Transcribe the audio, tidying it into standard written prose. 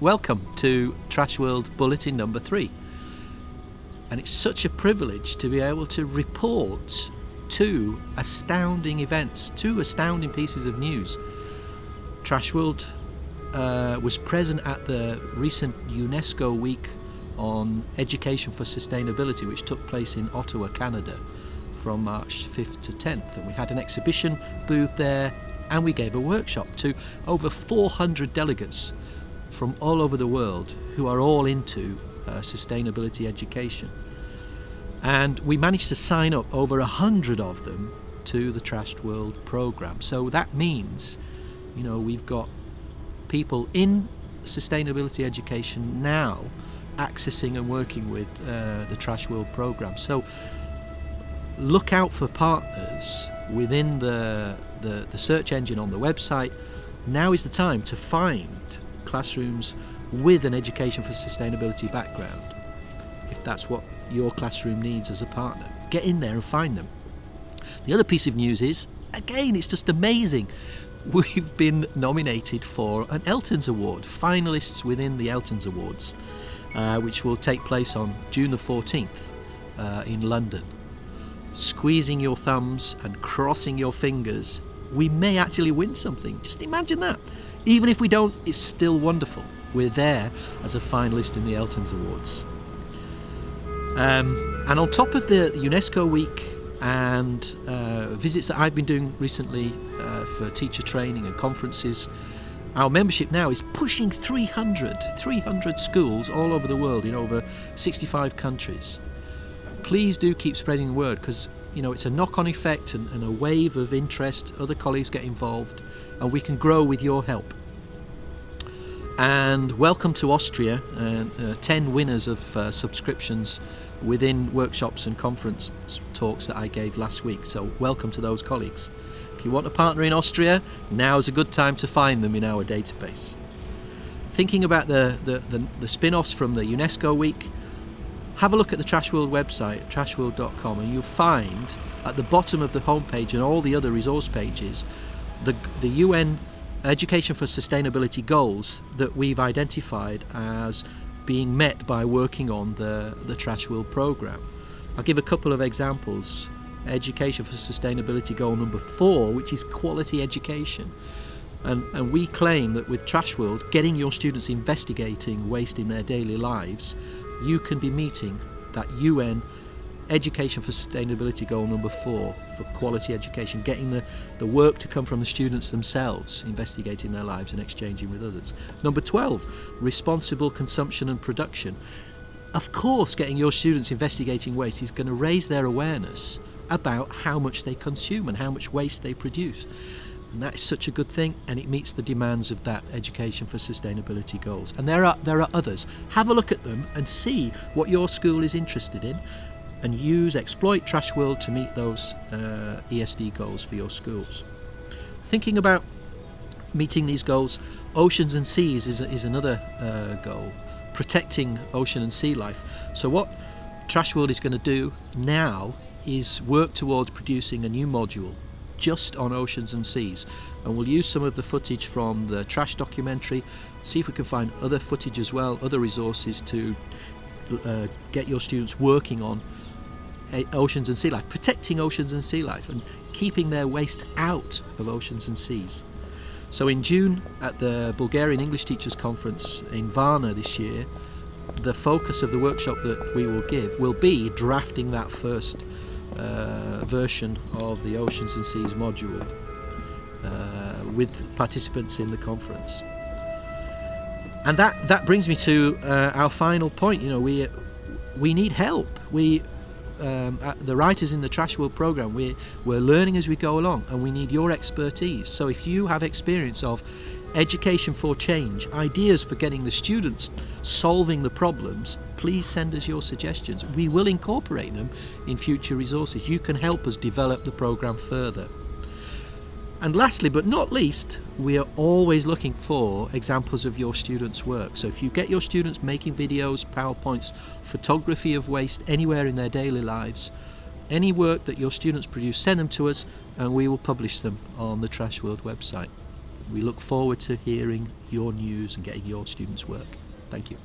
welcome to TrashedWorld Bulletin number 3. And it's such a privilege to be able to report two astounding events, two astounding pieces of news. TrashedWorld was present at the recent UNESCO Week on Education for Sustainability, which took place in Ottawa, Canada, from March 5th to 10th. And we had an exhibition booth there, and we gave a workshop to over 400 delegates from all over the world who are all into sustainability education. And we managed to sign up over 100 of them to the TrashedWorld program. So that means, we've got people in sustainability education now accessing and working with the TrashedWorld program. So look out for partners within the search engine on the website. Now is the time to find classrooms with an education for sustainability background, if that's what your classroom needs as a partner. Get in there and find them. The other piece of news is, again, it's just amazing. We've been nominated for an Eltons Award, finalists within the Eltons Awards, which will take place on June the 14th in London. Squeezing your thumbs and crossing your fingers, we may actually win something. Just imagine that. Even if we don't, it's still wonderful. We're there as a finalist in the Eltons Awards. And on top of the UNESCO Week and visits that I've been doing recently for teacher training and conferences, our membership now is pushing 300 schools all over the world in over 65 countries. Please do keep spreading the word, because it's a knock-on effect and a wave of interest. Other colleagues get involved, and we can grow with your help. And welcome to Austria, 10 winners of subscriptions within workshops and conference talks that I gave last week. So welcome to those colleagues. If you want a partner in Austria, now is a good time to find them in our database. Thinking about the spin-offs from the UNESCO Week, have a look at the TrashedWorld website, trashedworld.com, and you'll find at the bottom of the homepage and all the other resource pages the UN Education for Sustainability goals that we've identified as being met by working on the TrashedWorld program. I'll give a couple of examples. Education for Sustainability goal number 4, which is quality education. And we claim that with TrashedWorld, getting your students investigating waste in their daily lives, you can be meeting that UN Education for Sustainability goal number 4 for quality education, getting the work to come from the students themselves, investigating their lives and exchanging with others. Number 12, responsible consumption and production. Of course, getting your students investigating waste is going to raise their awareness about how much they consume and how much waste they produce. And that is such a good thing, and it meets the demands of that Education for Sustainability goals. And there are others. Have a look at them and see what your school is interested in, and exploit TrashedWorld to meet those ESD goals for your schools. Thinking about meeting these goals, oceans and seas is another goal, protecting ocean and sea life. So what TrashedWorld is going to do now is work towards producing a new module just on oceans and seas, and we'll use some of the footage from the Trash documentary, see if we can find other footage as well, other resources to get your students working on oceans and sea life, protecting oceans and sea life and keeping their waste out of oceans and seas. So in June at the Bulgarian English Teachers Conference in Varna this year, the focus of the workshop that we will give will be drafting that first version of the Oceans and Seas module with participants in the conference. And that brings me to our final point. We need help. The writers in the TrashedWorld program, we're learning as we go along, and we need your expertise. So if you have experience of education for change, ideas for getting the students solving the problems, please send us your suggestions. We will incorporate them in future resources. You can help us develop the program further. And lastly but not least, we are always looking for examples of your students' work. So if you get your students making videos, PowerPoints, photography of waste anywhere in their daily lives, any work that your students produce, send them to us and we will publish them on the TrashedWorld website. We look forward to hearing your news and getting your students' work. Thank you.